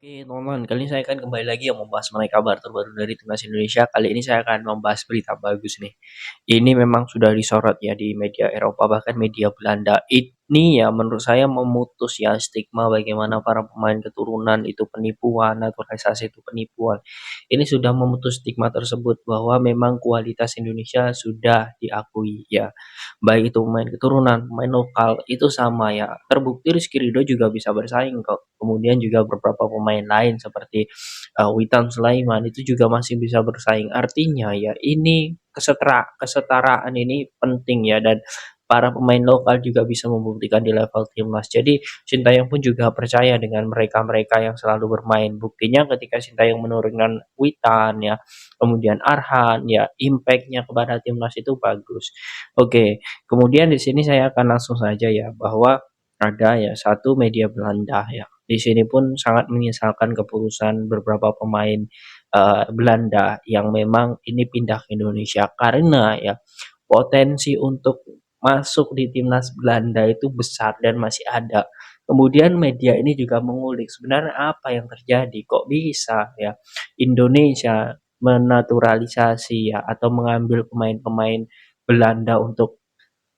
Oke, teman-teman, kali ini saya akan kembali lagi yang membahas mengenai kabar terbaru dari timnas Indonesia. Kali ini saya akan membahas berita bagus nih. Ini memang sudah disorot ya di media Eropa bahkan media Belanda. Ini ya menurut saya memutus ya stigma bagaimana para pemain keturunan itu penipuan, naturalisasi itu penipuan. Ini sudah memutus stigma tersebut bahwa memang kualitas Indonesia sudah diakui ya. Baik itu pemain keturunan, pemain lokal, itu sama ya. Terbukti Rizky Ridho juga bisa bersaing kok. Kemudian juga beberapa pemain lain seperti Witan Sulaiman itu juga masih bisa bersaing. Artinya ya ini kesetaraan ini penting ya dan para pemain lokal juga bisa membuktikan di level timnas. Jadi Sintayong pun juga percaya dengan mereka-mereka yang selalu bermain. Buktinya ketika Sintayong menurunkan Witan ya, kemudian Arhan ya, impact-nya kepada timnas itu bagus. Oke, kemudian di sini saya akan langsung saja ya bahwa ada ya satu media Belanda ya. Di sini pun sangat menyesalkan keputusan beberapa pemain Belanda yang memang ini pindah ke Indonesia karena ya potensi untuk masuk di timnas Belanda itu besar dan masih ada. Kemudian media ini juga mengulik sebenarnya apa yang terjadi, kok bisa ya Indonesia menaturalisasi ya atau mengambil pemain-pemain Belanda untuk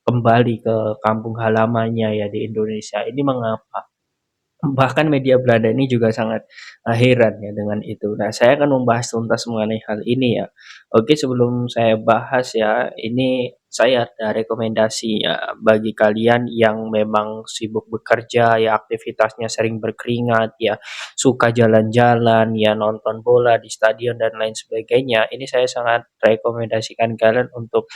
kembali ke kampung halamannya ya di Indonesia. Ini mengapa? Bahkan media Belanda ini juga sangat heran ya dengan itu. Nah, saya akan membahas tuntas mengenai hal ini ya. Oke, sebelum saya bahas ya, ini saya ada rekomendasi ya bagi kalian yang memang sibuk bekerja ya, aktivitasnya sering berkeringat ya, suka jalan-jalan ya, nonton bola di stadion dan lain sebagainya. Ini saya sangat rekomendasikan kalian untuk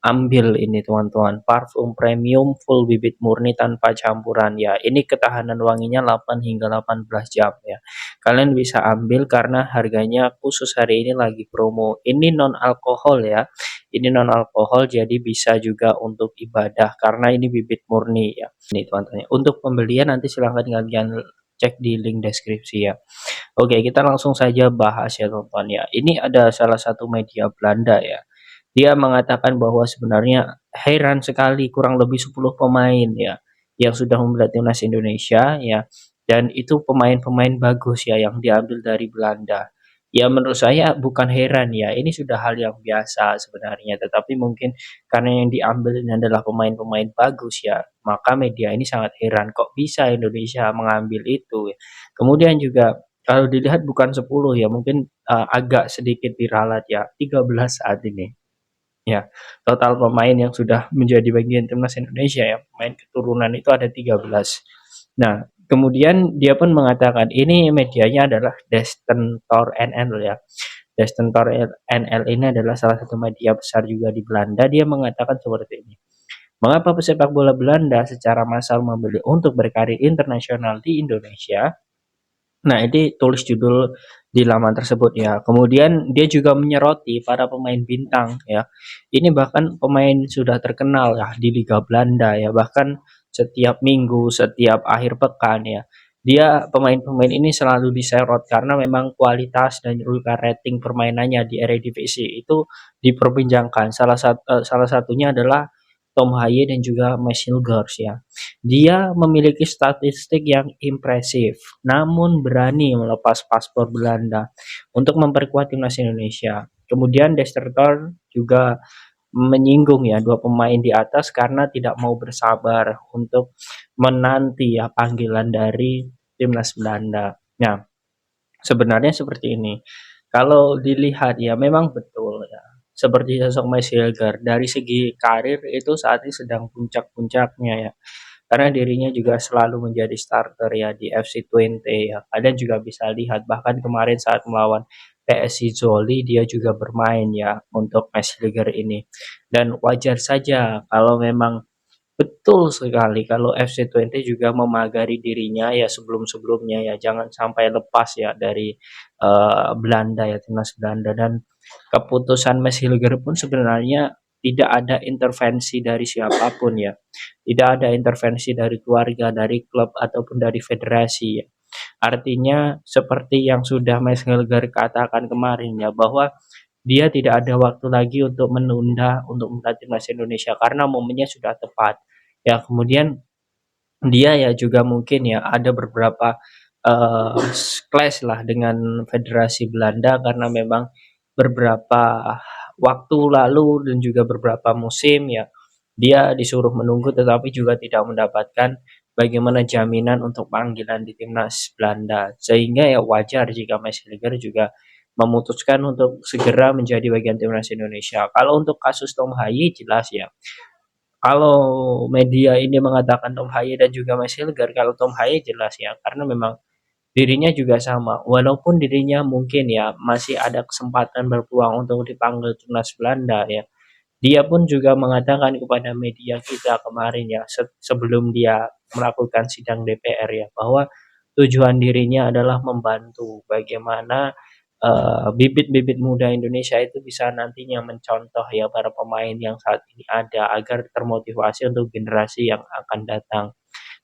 ambil ini teman-teman, parfum premium full bibit murni tanpa campuran ya. Ini ketahanan wanginya 8 hingga 18 jam ya. Kalian bisa ambil karena harganya khusus hari ini lagi promo. Ini non alkohol ya. Ini non alkohol jadi bisa juga untuk ibadah karena ini bibit murni ya. Ini teman-teman. Untuk pembelian nanti silahkan kalian cek di link deskripsi ya. Oke, kita langsung saja bahas ya teman-teman ya. Ini ada salah satu media Belanda ya. Dia mengatakan bahwa sebenarnya heran sekali kurang lebih 10 pemain ya yang sudah membela timnas Indonesia ya dan itu pemain-pemain bagus ya yang diambil dari Belanda. Ya menurut saya bukan heran ya, ini sudah hal yang biasa sebenarnya, tetapi mungkin karena yang diambil ini adalah pemain-pemain bagus ya, maka media ini sangat heran kok bisa Indonesia mengambil itu ya. Kemudian juga kalau dilihat bukan 10 ya, mungkin agak sedikit diralat ya, 13 saat ini. Ya, total pemain yang sudah menjadi bagian timnas Indonesia ya, pemain keturunan itu ada 13. Nah, kemudian dia pun mengatakan ini medianya adalah Destentor NL ya. Destentor NL ini adalah salah satu media besar juga di Belanda. Dia mengatakan seperti ini. Mengapa pesepak bola Belanda secara massal membeli untuk berkarir internasional di Indonesia? Nah, ini tulis judul di laman tersebut ya. Kemudian dia juga menyoroti para pemain bintang ya. Ini bahkan pemain sudah terkenal ya di Liga Belanda ya. Bahkan setiap minggu, setiap akhir pekan ya. Dia pemain-pemain ini selalu disorot karena memang kualitas dan juga rating permainannya di Eredivisie itu diperbincangkan. Salah satunya adalah Tom Haye dan juga Gers ya. Dia memiliki statistik yang impresif, namun berani melepas paspor Belanda untuk memperkuat timnas Indonesia. Kemudian Destertor juga menyinggung ya dua pemain di atas karena tidak mau bersabar untuk menanti ya panggilan dari timnas Belanda. Nah, sebenarnya seperti ini. Kalau dilihat ya memang betul ya. Seperti sosok Hilger dari segi karir itu saat ini sedang puncak-puncaknya ya. Karena dirinya juga selalu menjadi starter ya di FC20 ya. Kalian juga bisa lihat bahkan kemarin saat melawan PSI Zoli dia juga bermain ya untuk match leaguer ini. Dan wajar saja kalau memang betul sekali kalau FC20 juga memagari dirinya ya sebelum-sebelumnya ya jangan sampai lepas ya dari Belanda ya timnas Belanda dan keputusan Mas Hilger pun sebenarnya tidak ada intervensi dari siapapun ya. Tidak ada intervensi dari keluarga, dari klub ataupun dari federasi ya. Artinya seperti yang sudah Mas Hilger katakan kemarin ya bahwa dia tidak ada waktu lagi untuk menunda untuk melatih timnas Indonesia karena momennya sudah tepat. Ya, kemudian dia ya juga mungkin ya ada beberapa clash-lah dengan Federasi Belanda karena memang beberapa waktu lalu dan juga beberapa musim ya, dia disuruh menunggu tetapi juga tidak mendapatkan bagaimana jaminan untuk panggilan di timnas Belanda. Sehingga ya wajar jika Meiseliger juga memutuskan untuk segera menjadi bagian timnas Indonesia. Kalau untuk kasus Tom Hayi jelas ya, kalau media ini mengatakan Tom Haye dan juga Mas Hilger, kalau Tom Haye jelas ya, karena memang dirinya juga sama, walaupun dirinya mungkin ya masih ada kesempatan berpeluang untuk dipanggil timnas Belanda ya. Dia pun juga mengatakan kepada media kita kemarin ya, sebelum dia melakukan sidang DPR ya, bahwa tujuan dirinya adalah membantu bagaimana bibit-bibit muda Indonesia itu bisa nantinya mencontoh ya para pemain yang saat ini ada agar termotivasi untuk generasi yang akan datang.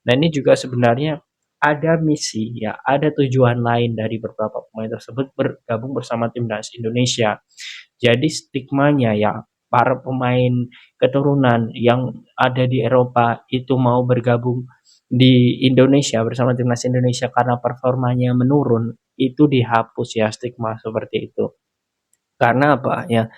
Nah, ini juga sebenarnya ada misi ya, ada tujuan lain dari beberapa pemain tersebut bergabung bersama timnas Indonesia. Jadi stigmanya ya, para pemain keturunan yang ada di Eropa itu mau bergabung di Indonesia bersama timnas Indonesia karena performanya menurun, itu dihapus ya stigma seperti itu. Karena apa ya,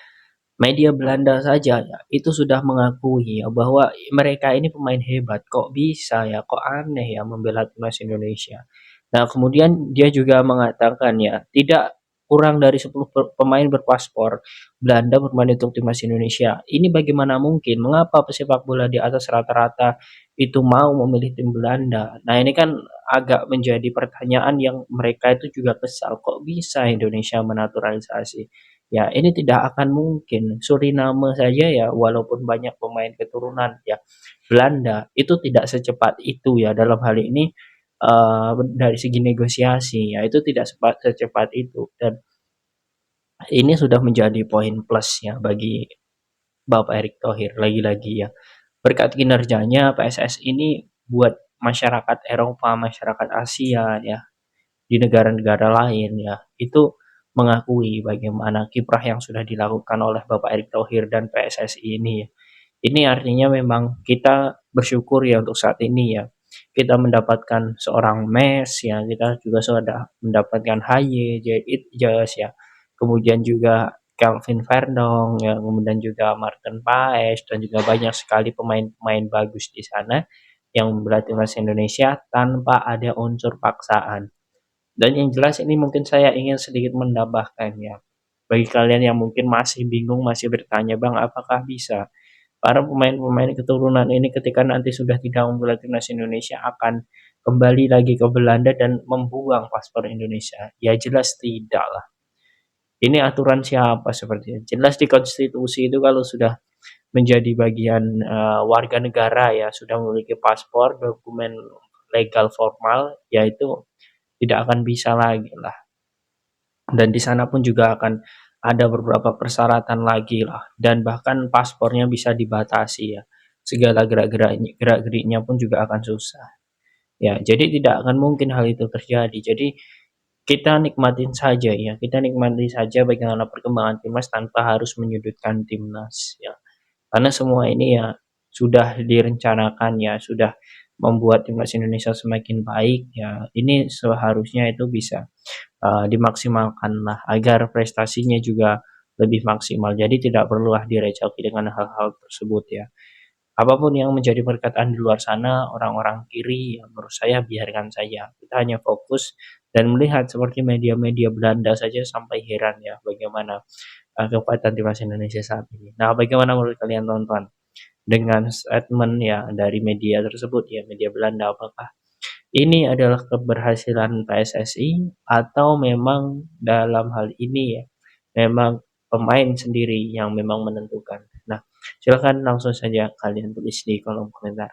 media Belanda saja ya, itu sudah mengakui ya bahwa mereka ini pemain hebat, kok bisa ya, kok aneh ya membela timnas Indonesia. Nah, kemudian dia juga mengatakan ya, tidak kurang dari 10 pemain berpaspor Belanda bermain untuk timnas Indonesia. Ini bagaimana mungkin? Mengapa pesepak bola di atas rata-rata itu mau memilih tim Belanda? Nah, ini kan agak menjadi pertanyaan yang mereka itu juga kesal, kok bisa Indonesia menaturalisasi? Ya, ini tidak akan mungkin. Suriname saja ya, walaupun banyak pemain keturunan ya Belanda, itu tidak secepat itu ya dalam hal ini dari segi negosiasi ya itu tidak secepat itu dan ini sudah menjadi poin plus ya bagi Bapak Erick Thohir lagi-lagi ya. Berkat kinerjanya PSSI ini buat masyarakat Eropa, masyarakat Asia ya di negara-negara lain ya, itu mengakui bagaimana kiprah yang sudah dilakukan oleh Bapak Erick Thohir dan PSSI ini ya. Ini artinya memang kita bersyukur ya untuk saat ini ya. Kita mendapatkan seorang Mes ya, kita juga sudah mendapatkan Haye, Jas ya. Kemudian juga Calvin Verdong ya, kemudian juga Martin Paes dan juga banyak sekali pemain-pemain bagus di sana yang membela timnas Indonesia tanpa ada unsur paksaan. Dan yang jelas ini mungkin saya ingin sedikit menambahkan ya, bagi kalian yang mungkin masih bingung, masih bertanya, "Bang, apakah bisa para pemain-pemain keturunan ini ketika nanti sudah tidak membela timnas Indonesia akan kembali lagi ke Belanda dan membuang paspor Indonesia?" Ya jelas tidak lah. Ini aturan siapa sepertinya? Jelas di konstitusi itu kalau sudah menjadi bagian warga negara ya, sudah memiliki paspor, dokumen legal formal, yaitu tidak akan bisa lagi lah. Dan di sana pun juga akan ada beberapa persyaratan lagi lah dan bahkan paspornya bisa dibatasi ya. Segala gerak-geriknya pun juga akan susah. Ya, jadi tidak akan mungkin hal itu terjadi. Jadi kita nikmatin saja ya, kita nikmati saja bagaimana perkembangan timnas tanpa harus menyudutkan timnas ya. Karena semua ini ya sudah direncanakan ya, sudah membuat timnas Indonesia semakin baik ya. Ini seharusnya itu bisa dimaksimalkanlah agar prestasinya juga lebih maksimal. Jadi tidak perlulah direcoki dengan hal-hal tersebut ya. Apapun yang menjadi perkataan di luar sana orang-orang kiri, ya menurut saya biarkan saja. Kita hanya fokus dan melihat seperti media-media Belanda saja sampai heran ya bagaimana kekuatan timnas Indonesia saat ini. Nah, bagaimana menurut kalian teman-teman dengan statement ya dari media tersebut ya media Belanda, apakah ini adalah keberhasilan PSSI atau memang dalam hal ini ya, memang pemain sendiri yang memang menentukan. Nah, silakan langsung saja kalian tulis di kolom komentar.